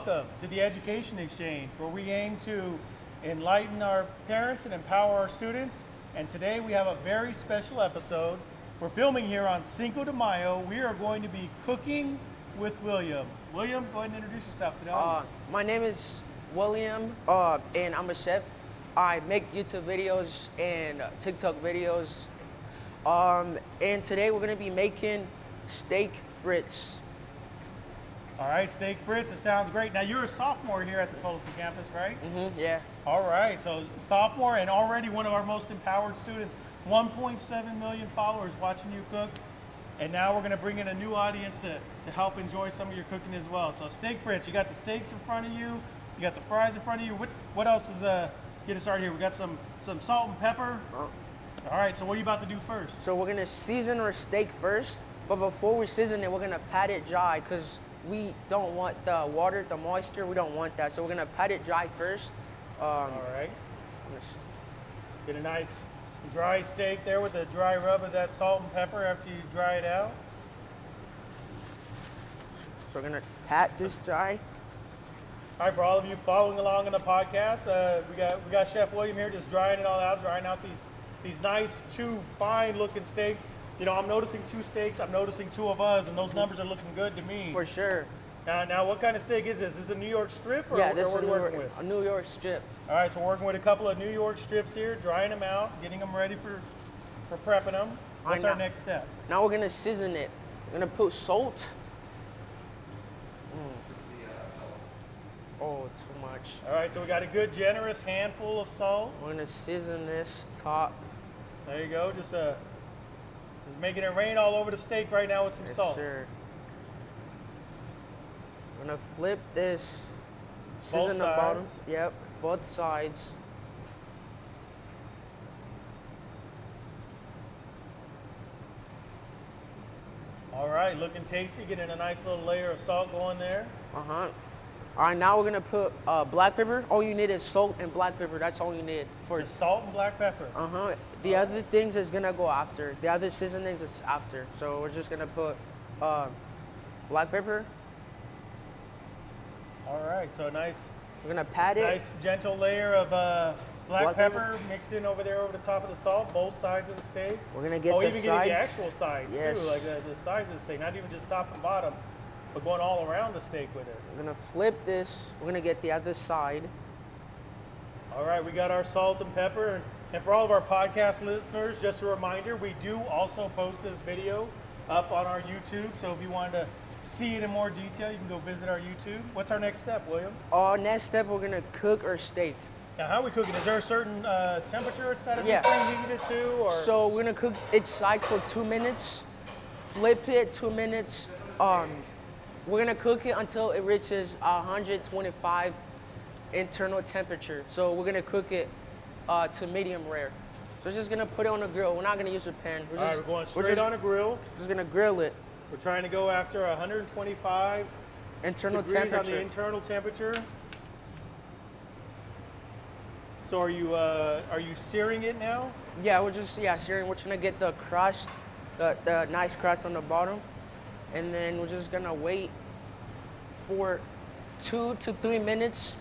Welcome to the Education Exchange, where we aim to enlighten our parents and empower our students. And today we have a very special episode. We're filming here on Cinco de Mayo. We are going to be cooking with William. William, go ahead and introduce yourself to the audience. My name is William, and I'm a chef. I make YouTube videos and TikTok videos. And today we're gonna be making steak frites. All right, steak frites, it sounds great. Now you're a sophomore here at the Tolleson campus, right? Yeah. All right, so sophomore and already one of our most empowered students, 1.7 million followers watching you cook. And now we're gonna bring in a new audience to help enjoy some of your cooking as well. So steak frites, you got the steaks in front of you, you got the fries in front of you. What else is, get us started here? We got some salt and pepper. All right, so what are you about to do first? So we're gonna season our steak first, but before we season it, we're gonna pat it dry because we don't want the water, the moisture, we don't want that. So we're gonna pat it dry first. All right. Get a nice dry steak there with a dry rub of that salt and pepper after you dry it out. So we're gonna pat this dry. All right, for all of you following along in the podcast, we got Chef William here just drying it all out, drying out these nice two fine looking steaks. You know, I'm noticing two steaks, I'm noticing two of us, and those numbers are looking good to me. For sure. Now what kind of steak is this? Is this a New York strip or, Yeah, this or what is are we working with? a New York strip. All right, so we're working with a couple of New York strips here, drying them out, getting them ready for prepping them. What's our next step? Now we're gonna season it. We're gonna put salt. Oh, too much. All right, so we got a good generous handful of salt. We're gonna season this top. There you go, just making it rain all over the steak right now with some Yes, salt. sir. We're gonna flip this. Both Season the bottom. sides. Yep, both sides. All right, looking tasty, getting a nice little layer of salt going there. All right, now we're gonna put black pepper. All you need is salt and black pepper. That's all you need for. Just salt and black pepper. The other things is gonna go after. The other seasonings is after. So we're just gonna put black pepper. All right, so a nice Pat it. nice gentle layer of black pepper pepper. mixed in over there over the top of the salt, both sides of the steak. We're gonna get Oh, the even sides. getting the actual sides Yes. too, like the sides of the steak, not even just top and bottom, but going all around the steak with it. We're gonna flip this. We're gonna get the other side. All right, we got our salt and pepper. And for all of our podcast listeners, just a reminder, we do also post this video up on our YouTube. So if you wanted to see it in more detail, you can go visit our YouTube. What's our next step, William? Next step, we're gonna cook our steak. Now, how are we cooking? Is there a certain temperature it's got to be Yeah. preheated to? Or? So we're gonna cook each side for 2 minutes. Flip it 2 minutes. We're gonna cook it until it reaches 125 internal temperature. So we're gonna cook it to medium rare. So we're just gonna put it on the grill. We're not gonna use a pan. All right, we're going straight on a grill. Just gonna grill it. We're trying to go after 125 Internal degrees temperature. on the internal temperature. So are you searing it now? Yeah, we're just searing. We're gonna get the crust, the nice crust on the bottom, and then we're just gonna wait for 2 to 3 minutes,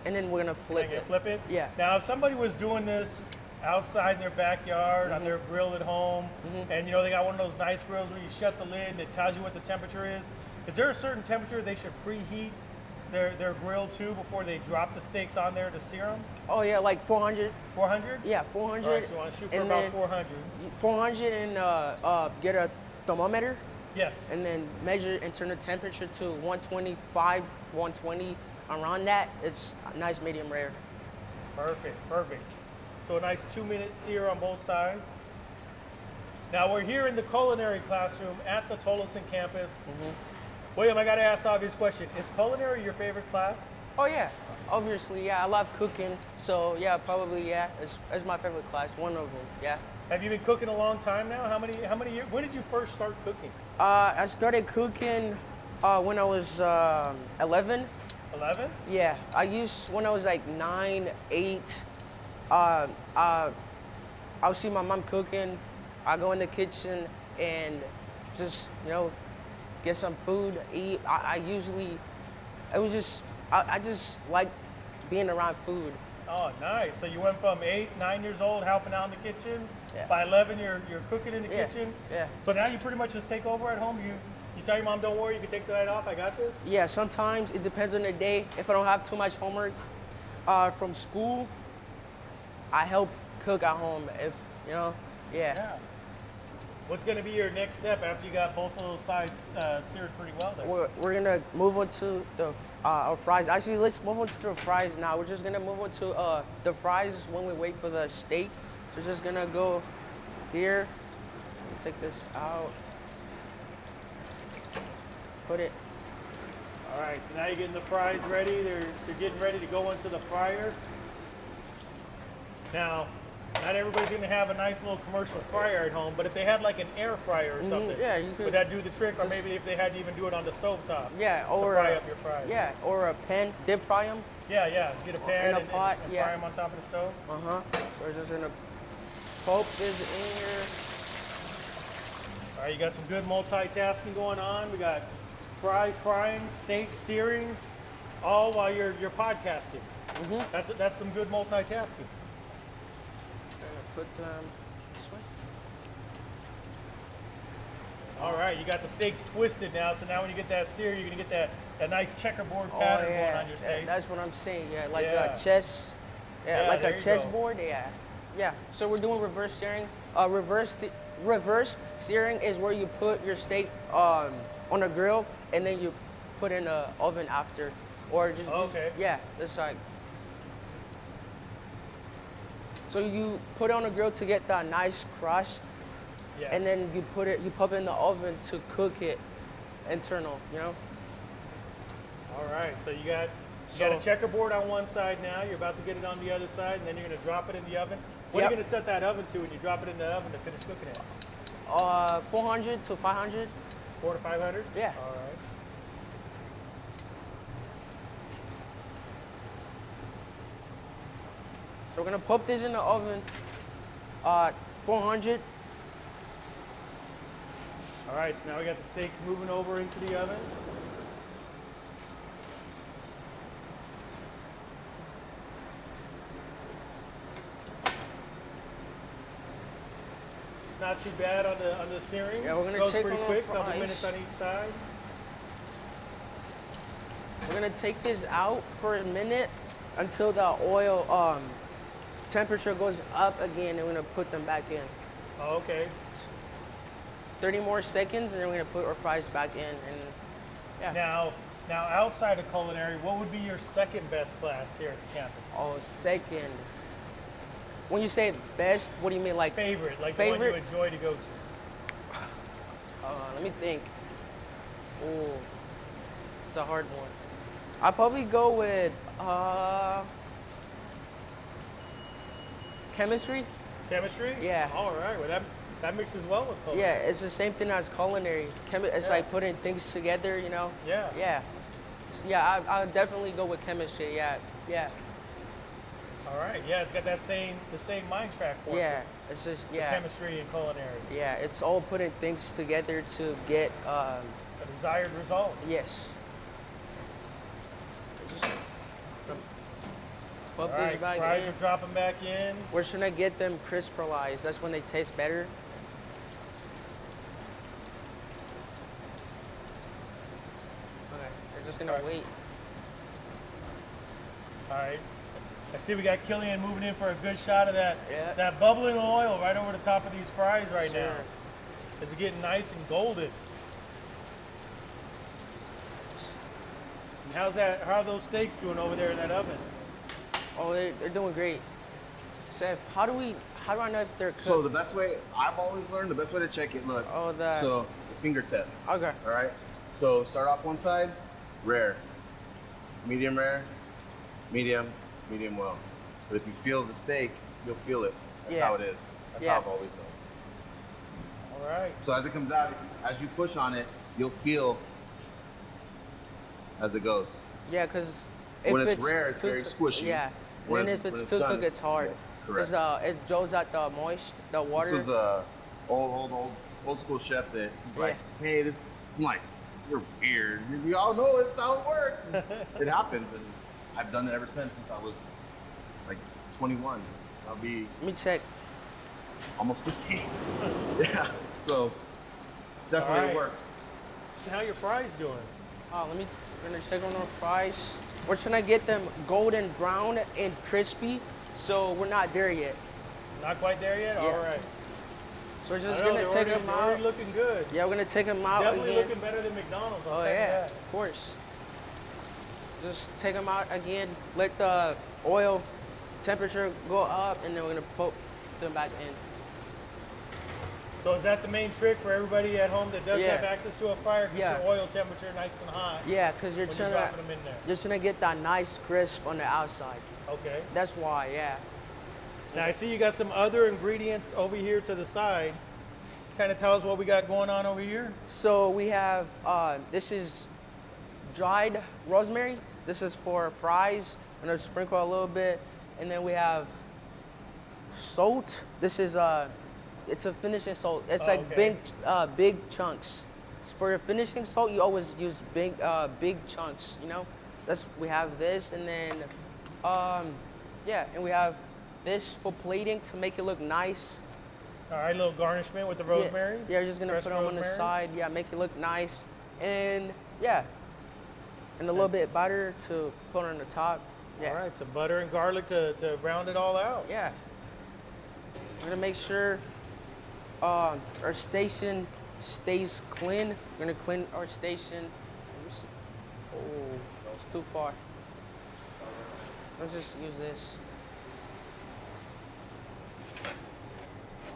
and then we're gonna flip it. Flip it? Yeah. Now, if somebody was doing this outside in their backyard, on their grill at home, and you know they got one of those nice grills where you shut the lid and it tells you what the temperature is there a certain temperature they should preheat their grill to before they drop the steaks on there to sear them? Oh yeah, like 400. 400? Yeah, 400. All right, so you want to shoot for and about then 400. 400 and get a thermometer, Yes. and then measure internal temperature to 125, 120. Around that, it's a nice medium rare. Perfect, perfect. So a nice 2-minute sear on both sides. Now we're here in the culinary classroom at the Tolleson campus. William, I got to ask the obvious question. Is culinary your favorite class? Oh yeah, obviously, yeah. I love cooking, so yeah, probably yeah. It's my favorite class, one of them. Yeah. Have you been cooking a long time now? How many years? When did you first start cooking? I started cooking when I was 11. 11? Yeah, when I was like 9, 8. I'll see my mom cooking. I go in the kitchen and just get some food, eat. I I just like being around food. Oh, nice. So you went from 8, 9 years old helping out in the kitchen. Yeah. By 11, you're cooking in the Yeah, kitchen. yeah. So now you pretty much just take over at home. You tell your mom, don't worry, you can take the night off. I got this. Yeah, sometimes it depends on the day. If I don't have too much homework from school, I help cook at home. If yeah. Yeah. What's going to be your next step after you got both of those sides seared pretty well there? We're gonna move on to the our fries. Actually, let's move on to the fries now. We're just gonna move on to the fries when we wait for the steak. So we're just gonna go here. Take this out. Put it. All right, so now you're getting the fries ready. They're getting ready to go into the fryer. Now, not everybody's going to have a nice little commercial fryer at home, but if they had like an air fryer or something, yeah, you could would that do the trick? Or maybe if they had to even do it on the stovetop, Yeah, to or fry up your fries. yeah, or a pan, dip fry them. Yeah. Get a pan In a and pot, yeah. fry them on top of the stove. So we're just gonna poke this in here. All right, you got some good multitasking going on. We got fries frying, steak searing, all while you're podcasting. That's some good multitasking. Put them this way. All right, you got the steaks twisted now, so now when you get that sear, you're gonna get that nice checkerboard pattern going on your steak. That's what I'm saying. Yeah, like Yeah. a chess. Yeah, Yeah, like there a you chessboard. Yeah. So we're doing reverse searing. Reverse searing is where you put your steak on a grill and then you put in an oven after, or just Okay. yeah, that's like. So you put it on a grill to get that nice crust, Yes. and then you pop it in the oven to cook it internal, All right, so you got So- a checkerboard on one side now. You're about to get it on the other side, and then you're gonna drop it in the oven. What are Yep. you gonna set that oven to when you drop it in the oven to finish cooking it? 400 to 500. 400 to 500? Yeah. All right. So we're gonna pop this in the oven, 400. All right, so now we got the steaks moving over into the oven. Not too bad on the searing. Yeah, we're gonna Goes take pretty on the quick, couple fries. minutes on each side. We're gonna take this out for a minute until the oil temperature goes up again, and we're gonna put them back in. Oh, okay. 30 more seconds, and then we're gonna put our fries back in, and yeah. Now outside of culinary, what would be your second best class here at the campus? Oh, second. When you say best, what do you mean, like Favorite, like the favorite? one you enjoy to go to. Let me think. Oh, it's a hard one. I'll probably go with chemistry. Chemistry? Yeah. All right. Well, that mixes well with culinary. Yeah, it's the same thing as culinary. It's Yeah. like putting things together, Yeah. Yeah, I'll definitely go with chemistry. Yeah. All right. Yeah, it's got the same mind track for Yeah, it. it's just The chemistry and culinary. Yeah, it's all putting things together to get A desired result. yes. Just All put right. this back Fries in. are dropping back in. We're trying to get them crispalized. That's when they taste better. Okay, we're just gonna Alright. wait. All right. I see we got Killian moving in for a good shot of that Yeah. that bubbling oil right over the top of these fries right now. Sure. It's getting nice and golden. And how are those steaks doing over there in that oven? Oh, they're doing great. Seth, how do I know if they're cooked? So the best way, I've always learned, the best way to check it, look. Oh, the- So the finger test. Okay. All right. So start off one side, rare, medium rare, medium well. But if you feel the steak, you'll feel it. That's Yeah. how it is. That's Yeah. how I've always done. All right. So as it comes out, as you push on it, you'll feel as it goes. Yeah, because When it's rare, it's very squishy. Yeah. When And then it's- if when it's it's too done, cooked, it's hard. yeah, correct. 'Cause, it draws out the the water. This was old school chef that was like, hey, this. I'm like, you're weird. We all know it's how it works. It happens, and I've done it ever since I was like 21. I'll be Let me check. almost 15. Yeah, so definitely All right. it works. How your fries doing? Oh, we're gonna check on our fries. We're trying to get them golden brown and crispy, so we're not there yet. Not quite there yet? Yeah. All right. So we're just I know, gonna take them they're out. already looking good. Yeah, we're gonna take them out Definitely again. looking better than McDonald's. I'll Oh tell you yeah, that. of course. Just take them out again. Let the oil temperature go up, and then we're gonna put them back in. So is that the main trick for everybody at home that does Yeah. have access to a fryer? Get Yeah. your oil temperature nice and high Yeah, because you're when trying you're to dropping them in there. just gonna get that nice crisp on the outside. Okay. That's why, yeah. Now I see you got some other ingredients over here to the side. Kind of tell us what we got going on over here. So we have this is dried rosemary. This is for fries. I'm gonna sprinkle a little bit, and then we have salt. This is it's a finishing salt. It's Oh, like okay. big chunks. For your finishing salt, you always use big chunks. You know, we have this, and then yeah, and we have this for plating to make it look nice. All right, a little garnishment with the rosemary. Yeah, you're just gonna Fresh put them on the rosemary. side. Yeah, make it look nice, and yeah, and a little bit butter to put on the top. Yeah. All right, some butter and garlic to round it all out. Yeah. We're gonna make sure our station stays clean. We're gonna clean our station. Let me see. Oh, that's too far. Let's just use this.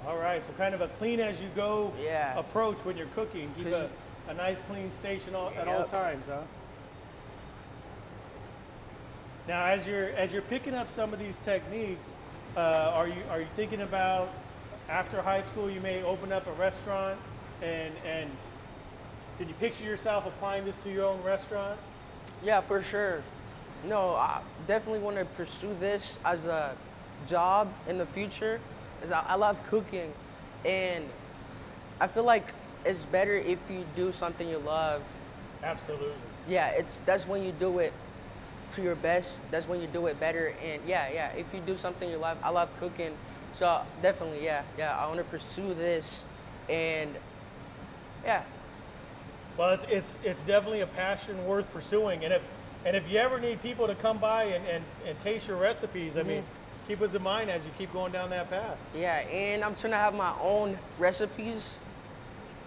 All right, so kind of a clean as you go Yeah. approach when you're cooking. Keep 'Cause a nice clean station at all Yep. times, huh? Now, as you're picking up some of these techniques, are you thinking about after high school you may open up a restaurant and can you picture yourself applying this to your own restaurant? Yeah, for sure. No, I definitely want to pursue this as a job in the future. As I love cooking, and I feel like it's better if you do something you love. Absolutely. Yeah, that's when you do it to your best. That's when you do it better. And yeah, if you do something you love, I love cooking, so definitely, yeah, I want to pursue this, and yeah. Well, it's definitely a passion worth pursuing, and if you ever need people to come by and taste your recipes, I mean, keep us in mind as you keep going down that path. Yeah, and I'm trying to have my own recipes.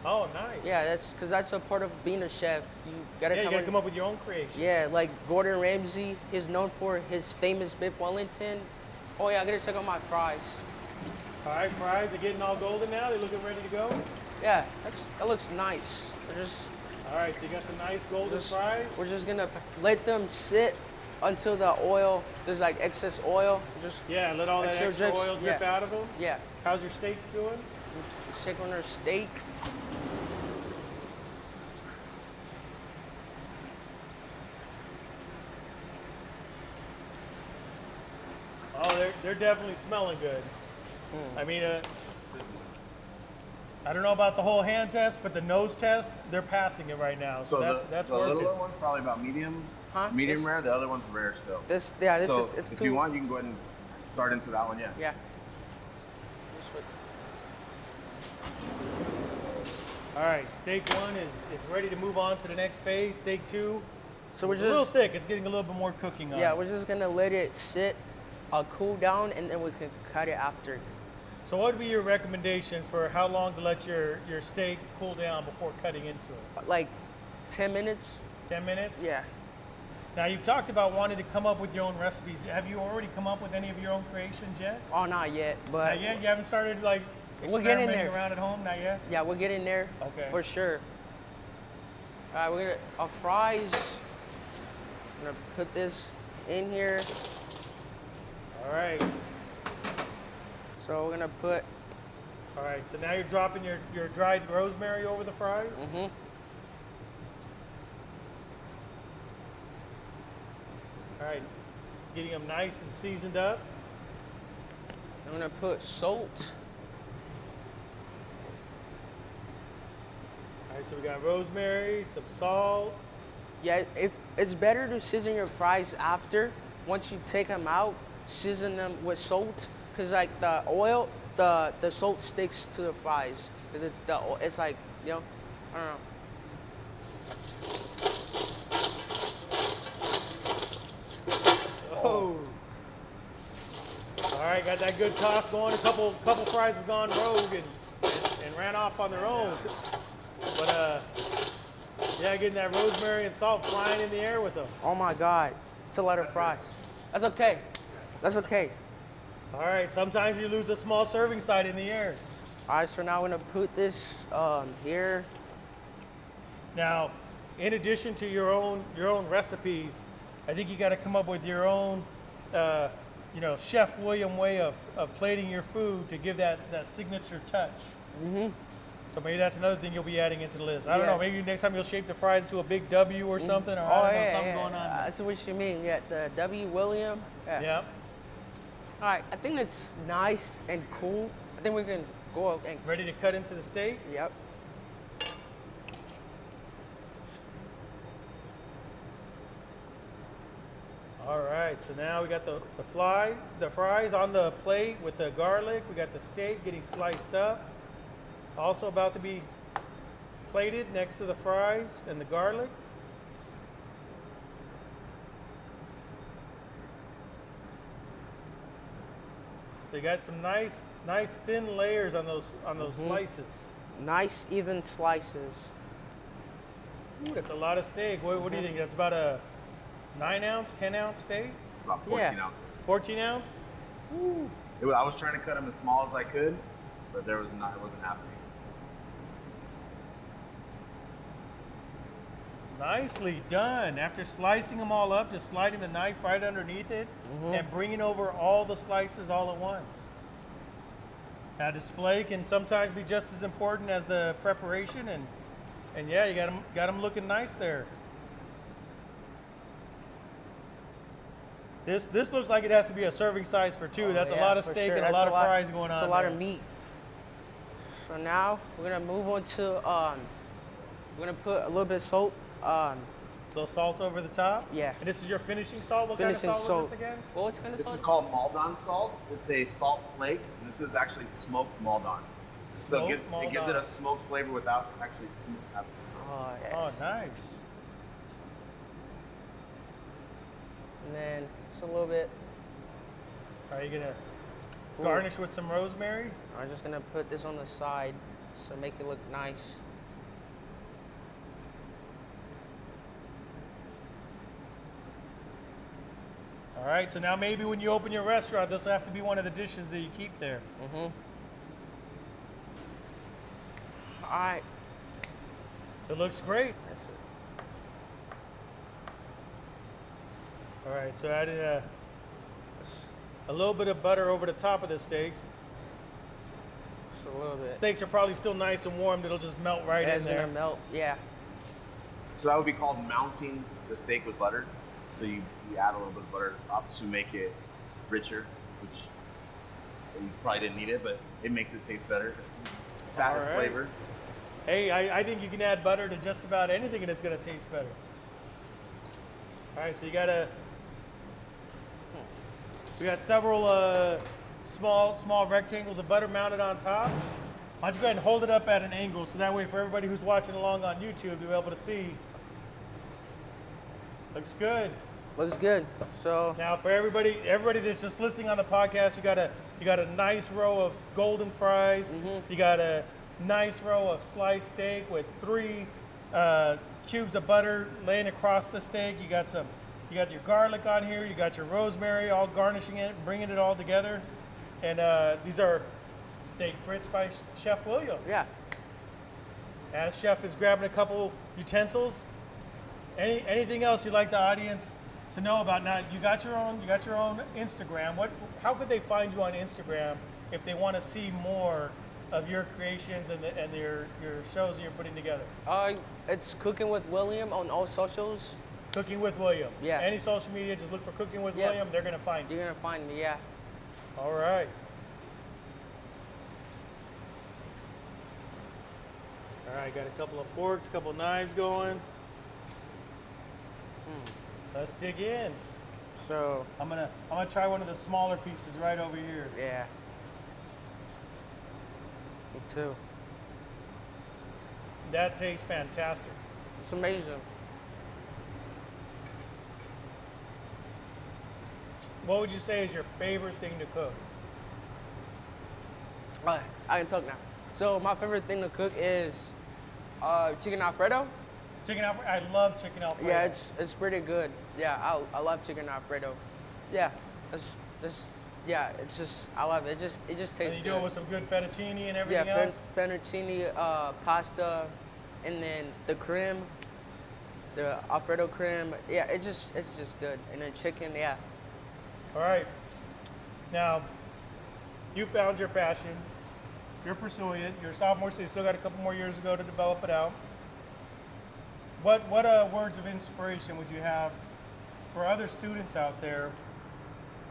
Oh, nice. Yeah, that's a part of being a chef. You gotta Yeah, you come gotta in- come up with your own creation. Yeah, like Gordon Ramsay is known for his famous beef Wellington. Oh yeah, I gotta check out my fries. All right, fries are getting all golden now. They're looking ready to go. Yeah, that looks nice. All right, so you got some nice golden fries. We're just gonna let them sit until the oil, there's like excess oil. Yeah, let all that Extra extra drips, oil drip yeah. out of them. Yeah, How's your steaks doing? let's check on our steak. Oh, they're definitely smelling good. I mean, I don't know about the whole hand test, but the nose test, they're passing it right now. So, that's the working. littler one's probably about medium, Huh? medium This- rare. The other one's rare still. This So is if too. you want, you can go ahead and start into that one. Yeah. Yeah. Just with- All right, steak one is ready to move on to the next phase. Steak two, So we're it's a little just thick. It's getting a little bit more cooking on yeah, it. we're just gonna let it sit, cool down, and then we can cut it after. So what would be your recommendation for how long to let your steak cool down before cutting into it? Like 10 minutes. 10 minutes? Yeah. Now you've talked about wanting to come up with your own recipes. Have you already come up with any of your own creations yet? Oh, not yet, but Not yet? You haven't started like We're getting experimenting there. around at home? Not yet? yeah, we're getting there. Okay. For sure. All right, we're gonna our fries. I'm gonna put this in here. All right. So we're gonna put. All right. So now you're dropping your dried rosemary over the fries? Mm-hmm. All right. Getting them nice and seasoned up. I'm gonna put salt. All right, so we got rosemary, some salt. Yeah, if it's better to season your fries after. Once you take them out, season them with salt, cause like the oil, the salt sticks to the fries, cause it's like, you know, I don't know. Oh. All right, got that good toss going. A couple fries have gone rogue and ran off on their own. But yeah, getting that rosemary and salt flying in the air with them. Oh my God, it's a lot of fries. That's okay. That's okay. All right, sometimes you lose a small serving side in the air. All right, so now I'm gonna put this here. Now, in addition to your own recipes, I think you got to come up with your own, Chef William way of plating your food to give that signature touch. Mm-hmm. So maybe that's another thing you'll be adding into the list. I don't know. Maybe next time you'll shape the fries into a big W or something, or I don't know, something going on. I see what you mean. Yeah, the W William. Yeah. Yep. All right, I think that's nice and cool. I think we can go and. Ready to cut into the steak? Yep. All right, so now we got the fries on the plate with the garlic. We got the steak getting sliced up. Also about to be plated next to the fries and the garlic. So you got some nice thin layers on those slices. Nice even slices. Ooh, that's a lot of steak. What do you think? That's about a 9-ounce, 10-ounce steak? It's about 14 ounces. 14 ounce? Ooh. I was trying to cut them as small as I could, but it wasn't happening. Nicely done. After slicing them all up, just sliding the knife right underneath it and bringing over all the slices all at once. Now, display can sometimes be just as important as the preparation, and yeah, you got them looking nice there. This looks like it has to be a serving size for two. That's a lot of steak and a lot of fries going on. That's a lot of meat. So now we're gonna move on to we're gonna put a little bit of salt. A little salt over the top. Yeah. And this is your finishing salt. What Finishing kind of salt was this again? Well, what kind of This salt? is called Maldon salt. It's a salt flake, and this is actually smoked Maldon. So it gives it a smoked flavor without actually having the smoke. Oh, yes. Oh, nice. And then just a little bit. Are you gonna garnish with some rosemary? I'm just gonna put this on the side to make it look nice. All right, so now maybe when you open your restaurant, this will have to be one of the dishes that you keep there. Mm-hmm. All right. It looks great. That's it. All right, so added a little bit of butter over the top of the steaks. Just a little bit. Steaks are probably still nice and warm. It'll just melt right in It's there. gonna melt. Yeah. So that would be called mounting the steak with butter. So you add a little bit of butter at the top to make it richer, which you probably didn't need it, but it makes it taste better. Fattest All right. flavor. Hey, I think you can add butter to just about anything and it's gonna taste better. All right, so we got several small rectangles of butter mounted on top. Why don't you go ahead and hold it up at an angle so that way for everybody who's watching along on YouTube, they'll be able to see. Looks good. Looks good. So Now for everybody that's just listening on the podcast, you got a nice row of golden fries. You got a nice row of sliced steak with 3 cubes of butter laying across the steak. You got your garlic on here. You got your rosemary, all garnishing it, bringing it all together. And these are steak frites by Chef William. yeah. As Chef is grabbing a couple utensils, anything else you'd like the audience to know about? Now you got your own Instagram. How could they find you on Instagram if they want to see more of your creations and your shows that you're putting together? It's Cooking with William on all socials. Cooking with William. Yeah. Any social media, just look for Cooking with Yeah. William. They're gonna find you. You're gonna find me. Yeah. All right. All right, right, got a couple of forks, a couple of knives going. Let's dig in. So, I'm gonna try one of the smaller pieces right over here. yeah. Me too. That tastes fantastic. It's amazing. What would you say is your favorite thing to cook? I can talk now. So my favorite thing to cook is chicken Alfredo. Chicken Alfredo. I love chicken Alfredo. Yeah, it's pretty good. Yeah, I love chicken Alfredo. Yeah, it's just I love it. It just tastes And you good. do it with some good fettuccine and everything Yeah, else? fettuccine, pasta, and then the cream, the Alfredo cream. Yeah, it's just good. And then chicken, yeah. All right. Now, you found your passion. You're pursuing it. You're a sophomore, so you still got a couple more years to go to develop it out. What words of inspiration would you have for other students out there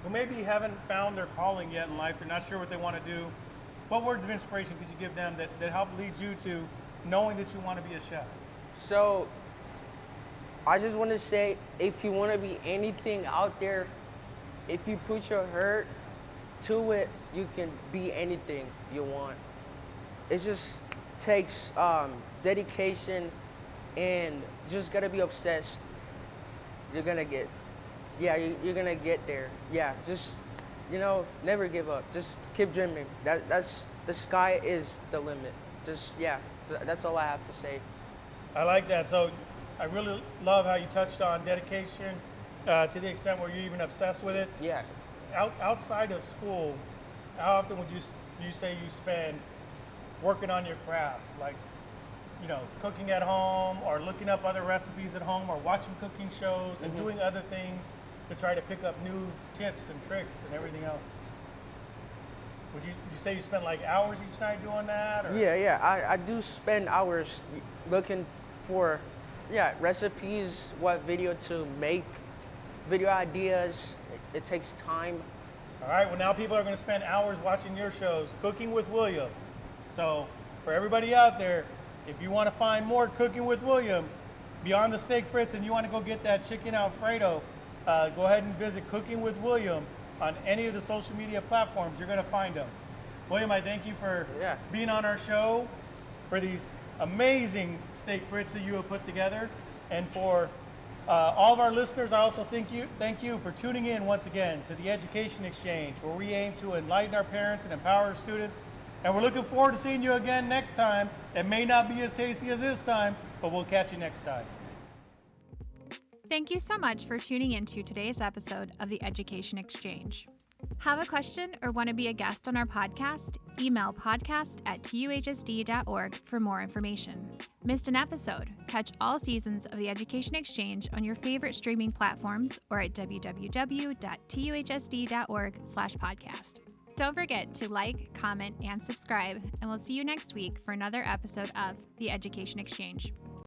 who maybe haven't found their calling yet in life? They're not sure what they want to do. What words of inspiration could you give them that help lead you to knowing that you want to be a chef? So I just want to say, if you want to be anything out there, if you put your heart to it, you can be anything you want. It just takes dedication and just gotta be obsessed. You're gonna get, you're gonna get there. Yeah, just, never give up. Just keep dreaming. That's the sky is the limit. Just, that's all I have to say. I like that. So I really love how you touched on dedication to the extent where you're even obsessed with it. Yeah. Outside of school, how often would you say you spend working on your craft? Like, cooking at home or looking up other recipes at home or watching cooking shows and doing other things to try to pick up new tips and tricks and everything else. Would you say you spend like hours each night doing that? Or? Yeah. I do spend hours looking for, recipes, what video to make, video ideas. It takes time. All right, well now people are going to spend hours watching your shows, Cooking with William. So for everybody out there, if you want to find more Cooking with William, beyond the steak frites, and you want to go get that chicken Alfredo, go ahead and visit Cooking with William on any of the social media platforms. You're going to find him. William, I thank you for being on our show, for these amazing steak frites that you have put together, and for all of our listeners, I also thank you for tuning in once again to the Education Exchange, where we aim to enlighten our parents and empower our students. And we're looking forward to seeing you again next time. It may not be as tasty as this time, but we'll catch you next time. Thank you so much for tuning into today's episode of the Education Exchange. Have a question or want to be a guest on our podcast? Email podcast@tuhsd.org for more information. Missed an episode? Catch all seasons of the Education Exchange on your favorite streaming platforms or at www.tuhsd.org/podcast. Don't forget to like, comment, and subscribe, and we'll see you next week for another episode of the Education Exchange.